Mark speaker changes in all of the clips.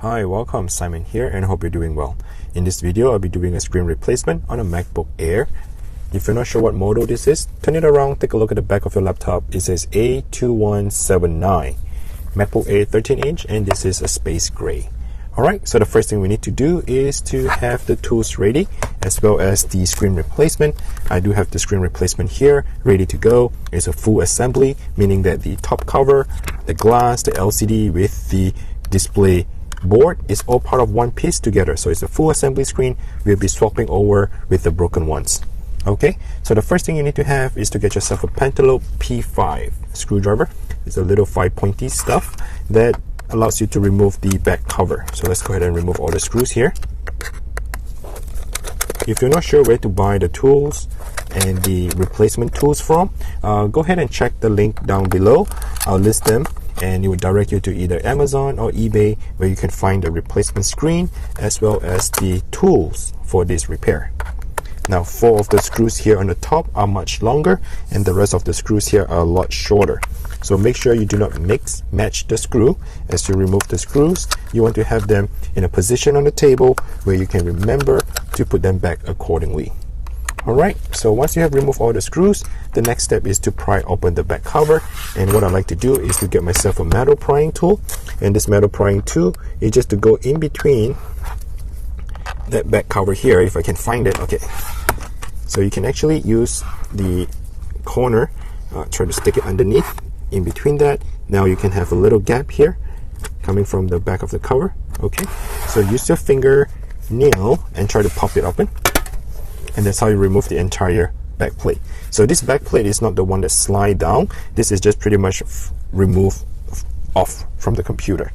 Speaker 1: Hi, welcome, Simon here, and hope you're doing well. In this video, I'll be doing a screen replacement on a MacBook Air. If you're not sure what model this is, turn it around, take a look at the back of your laptop. It says A2179, MacBook Air 13-inch, and this is a space gray. Alright, so the first thing we need to do is to have the tools ready, as well as the screen replacement. I do have the screen replacement here, ready to go. It's a full assembly, meaning that the top cover, the glass, the LCD with the display board is all part of one piece together. So it's a full assembly screen. We'll be swapping over with the broken ones. Okay, so the first thing you need to have is to get yourself a Pentalobe P5 screwdriver. It's a little 5-pointy stuff that allows you to remove the back cover. So let's go ahead and remove all the screws here. If you're not sure where to buy the tools and the replacement tools from, go ahead and check the link down below. I'll list them, and it will direct you to either Amazon or eBay, where you can find the replacement screen as well as the tools for this repair. Now, 4 of the screws here on the top are much longer, and the rest of the screws here are a lot shorter. So make sure you do not match the screw. As you remove the screws, you want to have them in a position on the table where you can remember to put them back accordingly. Alright, so once you have removed all the screws, the next step is to pry open the back cover. And what I like to do is to get myself a metal prying tool. And this metal prying tool is just to go in between that back cover here, if I can find it. Okay, so you can actually use the corner, try to stick it underneath, in between that. Now you can have a little gap here coming from the back of the cover. Okay, so use your finger nail and try to pop it open. And that's how you remove the entire back plate. So this back plate is not the one that slides down. This is just pretty much removed off from the computer.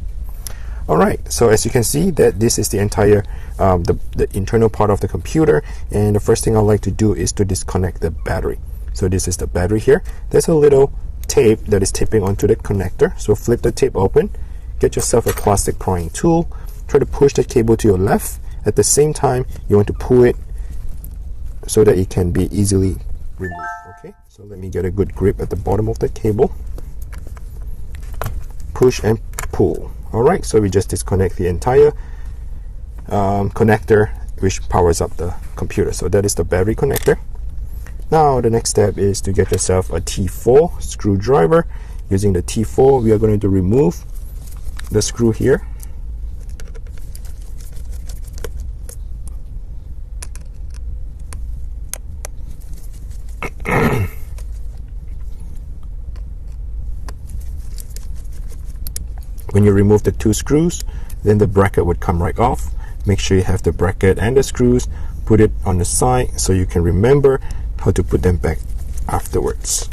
Speaker 1: Alright, so as you can see, that this is the entire the internal part of the computer. And the first thing I like to do is to disconnect the battery. So this is the battery here. There's a little tape that is taping onto the connector. So flip the tape open, get yourself a plastic prying tool, try to push the cable to your left. At the same time, you want to pull it so that it can be easily removed. Okay, so let me get a good grip at the bottom of the cable. Push and pull. Alright, so we just disconnect the entire connector which powers up the computer. So that is the battery connector. Now the next step is to get yourself a T4 screwdriver. Using the T4, we are going to remove the screw here. When you remove the 2 screws, then the bracket would come right off. Make sure you have the bracket and the screws. Put it on the side so you can remember how to put them back afterwards.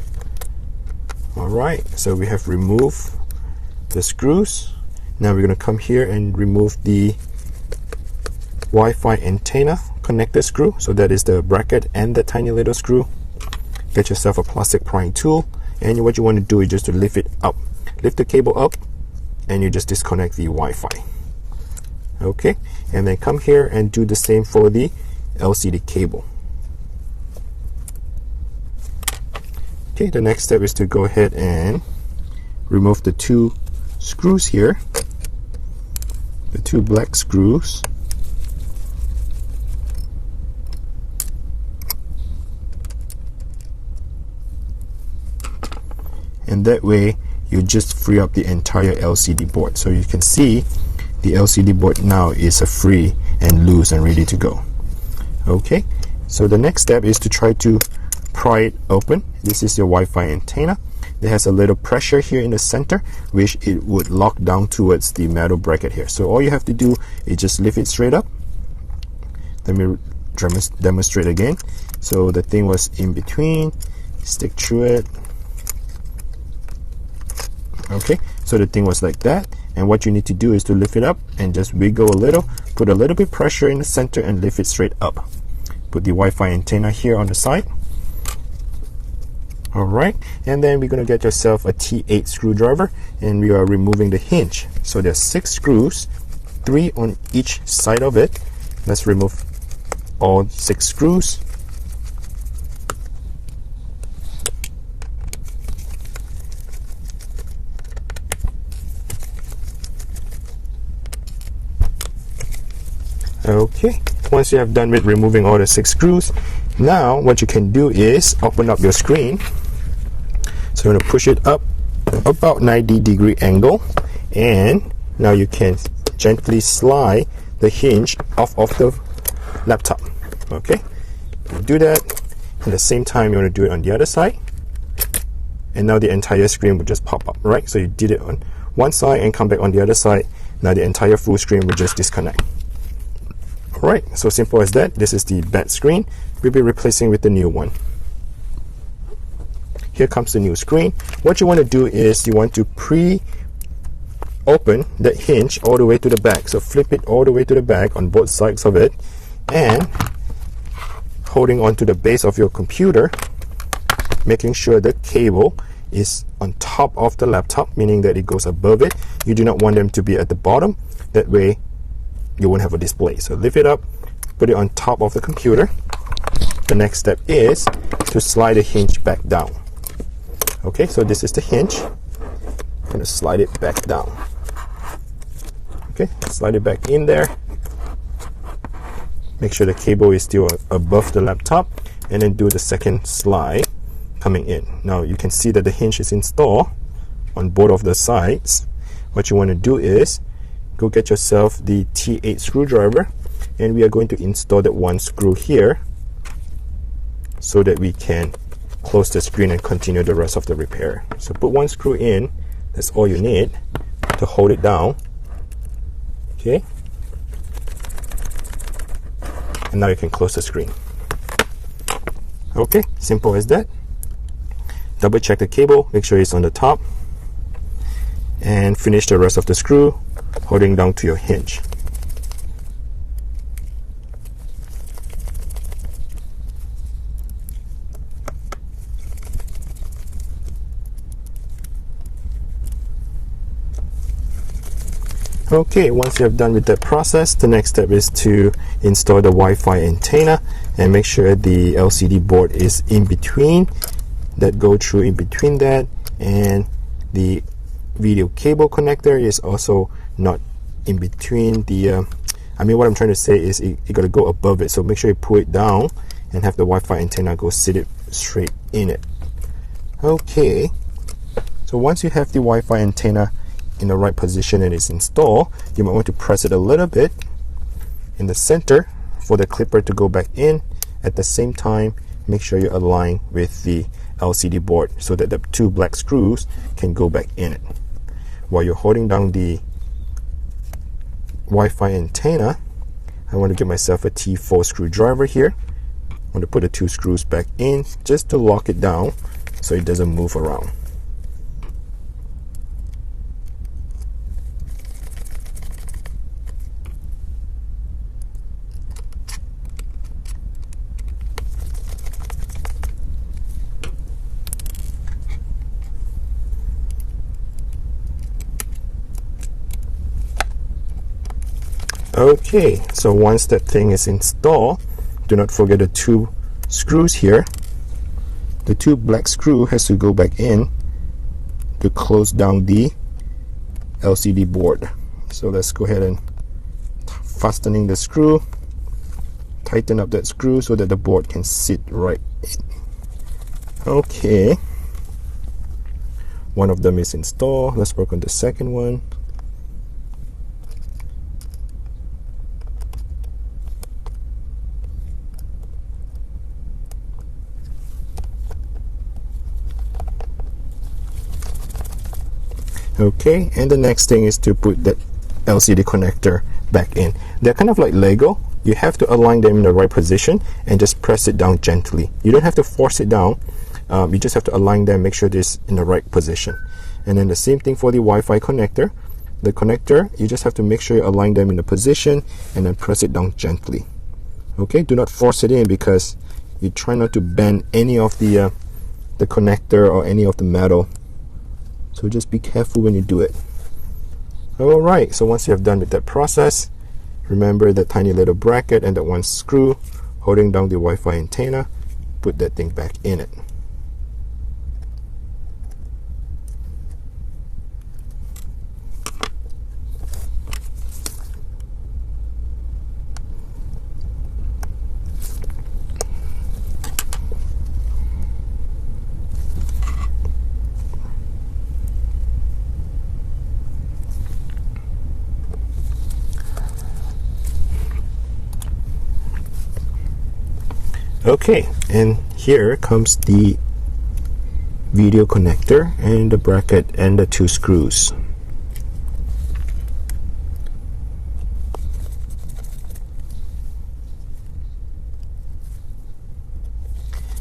Speaker 1: Alright, so we have removed the screws. Now we're going to come here and remove the Wi-Fi antenna connector screw. So that is the bracket and the tiny little screw. Get yourself a plastic prying tool, and what you want to do is just to lift it up. Lift the cable up, and you just disconnect the Wi-Fi. Okay, and then come here and do the same for the LCD cable. Okay, the next step is to go ahead and remove the 2 screws here, the 2 black screws. And that way you just free up the entire LCD board. So you can see the LCD board now is free and loose and ready to go. Okay, so the next step is to try to pry it open. This is your Wi-Fi antenna. It has a little pressure here in the center, which it would lock down towards the metal bracket here. So all you have to do is just lift it straight up. Let me demonstrate again. So the thing was in between, stick through it. Okay, so the thing was like that, and what you need to do is to lift it up and just wiggle a little, put a little bit pressure in the center and lift it straight up. Put the Wi-Fi antenna here on the side. Alright, and then we're going to get yourself a T8 screwdriver, and we are removing the hinge. So there's 6 screws, 3 on each side of it. Let's remove all 6 screws. Okay, once you have done with removing all the 6 screws, now what you can do is open up your screen. So I'm going to push it up about 90-degree angle, and now you can gently slide the hinge off of the laptop. Okay, you do that. At the same time, you want to do it on the other side, and now the entire screen will just pop up, right? So you did it on one side and come back on the other side. Now the entire full screen will just disconnect. All right, so simple as that. This is the bad screen. We'll be replacing with the new one. Here comes the new screen. What you want to do is you want to open that hinge all the way to the back. So flip it all the way to the back on both sides of it, and holding on to the base of your computer, making sure the cable is on top of the laptop, meaning that it goes above it. You do not want them to be at the bottom. That way you won't have a display. So lift it up, put it on top of the computer. The next step is to slide the hinge back down. Okay, so this is the hinge. I'm going to slide it back down. Okay, slide it back in there. Make sure the cable is still above the laptop, and then do the second slide coming in. Now you can see that the hinge is installed on both of the sides. What you want to do is go get yourself the T8 screwdriver, and we are going to install that one screw here so that we can close the screen and continue the rest of the repair. So put one screw in. That's all you need to hold it down. Okay, and now you can close the screen. Okay, simple as that. Double check the cable, make sure it's on the top, and finish the rest of the screw holding down to your hinge. Okay, once you have done with that process, the next step is to install the Wi-Fi antenna and make sure the LCD board is in between. That go through in between that, and the video cable connector is also not in between the what I'm trying to say is you got to go above it, so make sure you pull it down and have the Wi-Fi antenna go sit it straight in it. Okay, so once you have the Wi-Fi antenna in the right position and it's installed, you might want to press it a little bit in the center for the clipper to go back in. At the same time, make sure you align with the LCD board so that the 2 black screws can go back in it. While you're holding down the Wi-Fi antenna, I want to get myself a T4 screwdriver here. I want to put the 2 screws back in just to lock it down so it doesn't move around. Okay, so once that thing is installed, do not forget the 2 screws here. The 2 black screw has to go back in to close down the LCD board. So let's go ahead and fastening the screw, tighten up that screw so that the board can sit right in. Okay, one of them is installed. Let's work on the second one. Okay, and the next thing is to put that LCD connector back in. They're kind of like Lego. You have to align them in the right position and just press it down gently. You don't have to force it down. You just have to align them, make sure it is in the right position. And then the same thing for the Wi-Fi connector. The connector, you just have to make sure you align them in the position and then press it down gently. Okay, do not force it in because you try not to bend any of the connector or any of the metal. So just be careful when you do it. Alright, so once you have done with that process, remember that tiny little bracket and that one screw holding down the Wi-Fi antenna. Put that thing back in it. Okay, and here comes the video connector and the bracket and the 2 screws.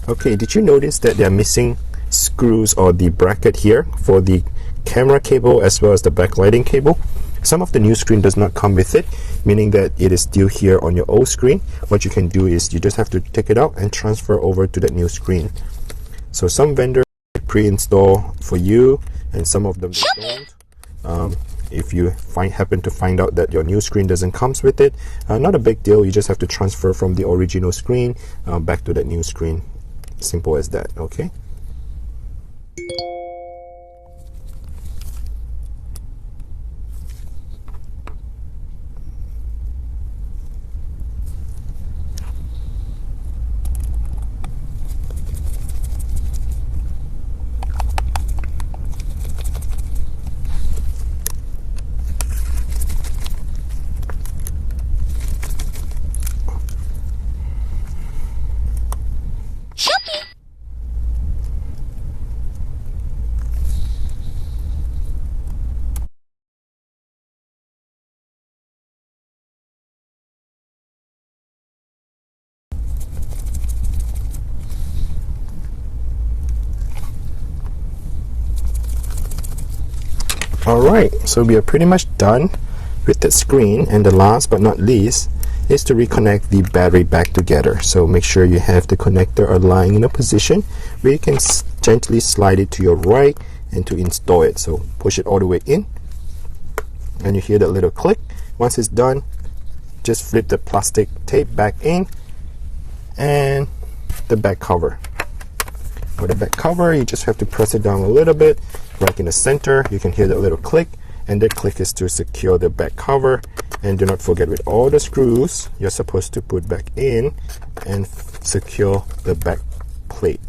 Speaker 1: Okay, did you notice that they are missing screws or the bracket here for the camera cable as well as the backlighting cable? Some of the new screen does not come with it, meaning that it is still here on your old screen. What you can do is you just have to take it out and transfer over to that new screen. So some vendors pre-install for you and some of them they don't. If you happen to find out that your new screen doesn't comes with it, not a big deal. You just have to transfer from the original screen back to that new screen. Simple as that. Okay. Alright, so we are pretty much done with the screen, and the last but not least is to reconnect the battery back together. So make sure you have the connector lying in a position where you can gently slide it to your right and to install it. So push it all the way in and you hear that little click. Once it's done, just flip the plastic tape back in and the back cover. For the back cover, you just have to press it down a little bit right in the center. You can hear that little click, and the click is to secure the back cover. And do not forget, with all the screws you're supposed to put back in and secure the back plate.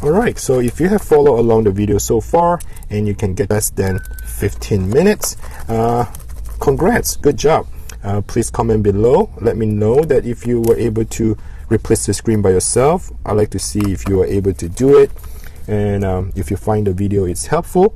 Speaker 1: Alright, so if you have followed along the video so far and you can get less than 15 minutes, congrats, good job. Please comment below, let me know that if you were able to replace the screen by yourself. I'd like to see if you were able to do it, and if you find the video it's helpful,